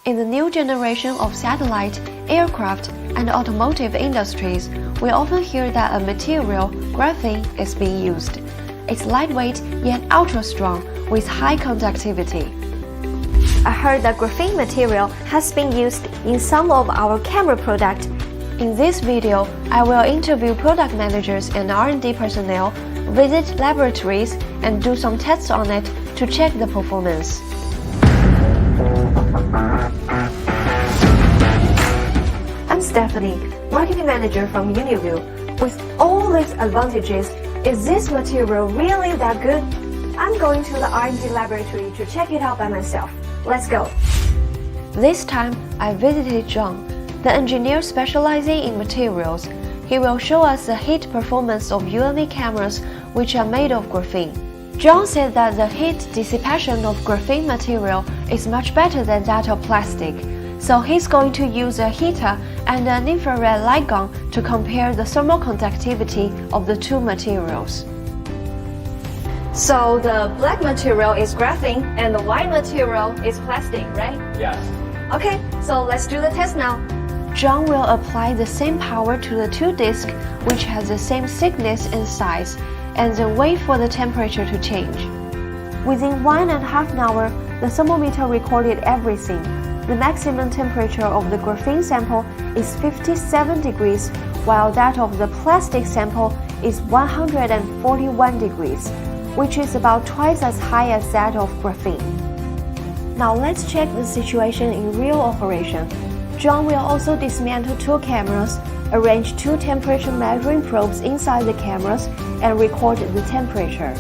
In the new generation of satellite, aircraft, and automotive industries, we often hear that a material, graphene, is being used. It's lightweight yet ultra-strong with high conductivity. I heard that graphene material has been used in some of our camera products. In this video, I will interview product managers and R&D personnel, visit laboratories, and do some tests on it to check the performance. I'm Stephanie, marketing manager from Uniview. With all these advantages, is this material really that good? I'm going to the R&D laboratory to check it out by myself. Let's go. This time, I visited John, the engineer specializing in materials. He will show us the heat performance of UNI cameras which are made of graphene. John said that the heat dissipation of graphene material is much better than that of plastic. So he's going to use a heater and an infrared light gun to compare the thermal conductivity of the two materials. So the black material is graphene and the white material is plastic, right? Yes. Okay, so let's do the test now. John will apply the same power to the two discs which has the same thickness and size, and then wait for the temperature to change. Within 1.5 hours, the thermometer recorded everything. The maximum temperature of the graphene sample is 57 degrees, while that of the plastic sample is 141 degrees, which is about twice as high as that of graphene. Now let's check the situation in real operation. John will also dismantle two cameras, arrange two temperature measuring probes inside the cameras, and record the temperature.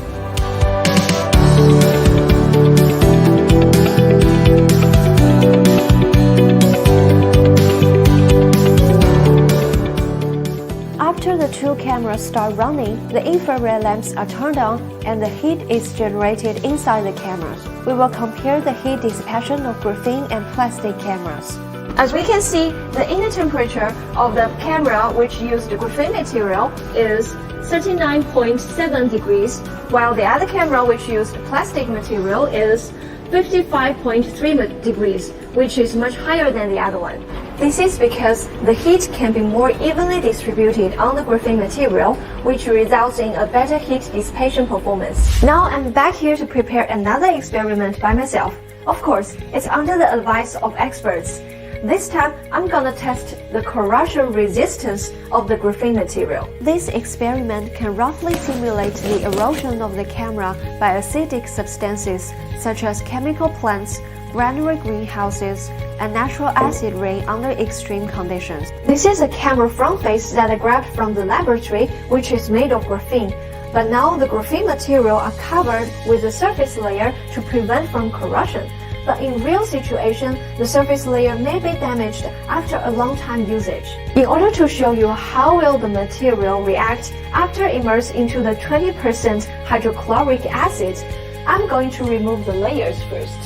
After the two cameras start running, the infrared lamps are turned on and the heat is generated inside the cameras. We will compare the heat dissipation of graphene and plastic cameras. As we can see, the inner temperature of the camera which used graphene material is 39.7 degrees, while the other camera which used plastic material is 55.3 degrees, which is much higher than the other one. This is because the heat can be more evenly distributed on the graphene material, which results in a better heat dissipation performance. Now I'm back here to prepare another experiment by myself. Of course, it's under the advice of experts. This time, I'm gonna test the corrosion resistance of the graphene material. This experiment can roughly simulate the erosion of the camera by acidic substances such as chemical plants, granular greenhouses, and natural acid rain under extreme conditions. This is a camera front face that I grabbed from the laboratory, which is made of graphene. But now the graphene material are covered with a surface layer to prevent from corrosion. But in real situation, the surface layer may be damaged after a long time usage. In order to show you how will the material react after immersed into the 20% hydrochloric acid, I'm going to remove the layers first.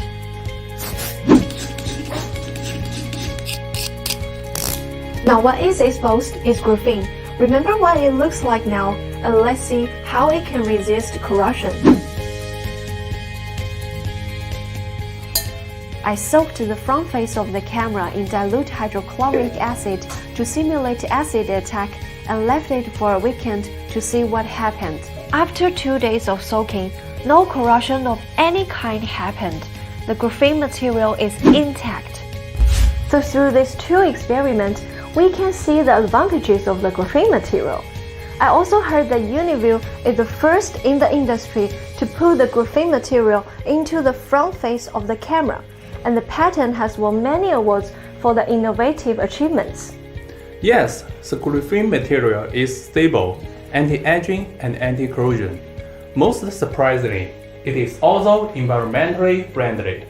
Now what is exposed is graphene. Remember what it looks like now, and let's see how it can resist corrosion. I soaked the front face of the camera in dilute hydrochloric acid to simulate acid attack and left it for a weekend to see what happened. After 2 days of soaking, no corrosion of any kind happened. The graphene material is intact. So through these two experiments, we can see the advantages of the graphene material. I also heard that Uniview is the first in the industry to put the graphene material into the front face of the camera, and the patent has won many awards for the innovative achievements. Yes, the graphene material is stable, anti-aging, and anti-corrosion. Most surprisingly, it is also environmentally friendly.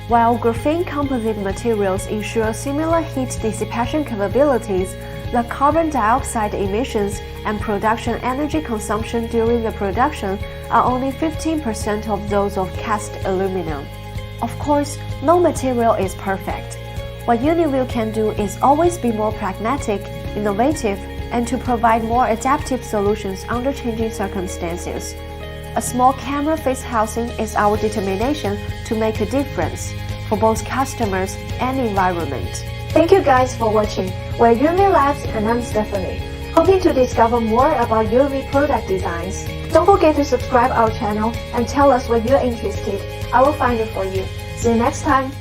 While graphene composite materials ensure similar heat dissipation capabilities, the carbon dioxide emissions and production energy consumption during the production are only 15% of those of cast aluminum. Of course, no material is perfect. What Uniview can do is always be more pragmatic, innovative, and to provide more adaptive solutions under changing circumstances. A small camera face housing is our determination to make a difference. for both customers and environment. Thank you guys for watching. We're UV Labs and I'm Stephanie. Hoping to discover more about UV product designs. Don't forget to subscribe our channel and tell us what you're interested. I will find it for you. See you next time.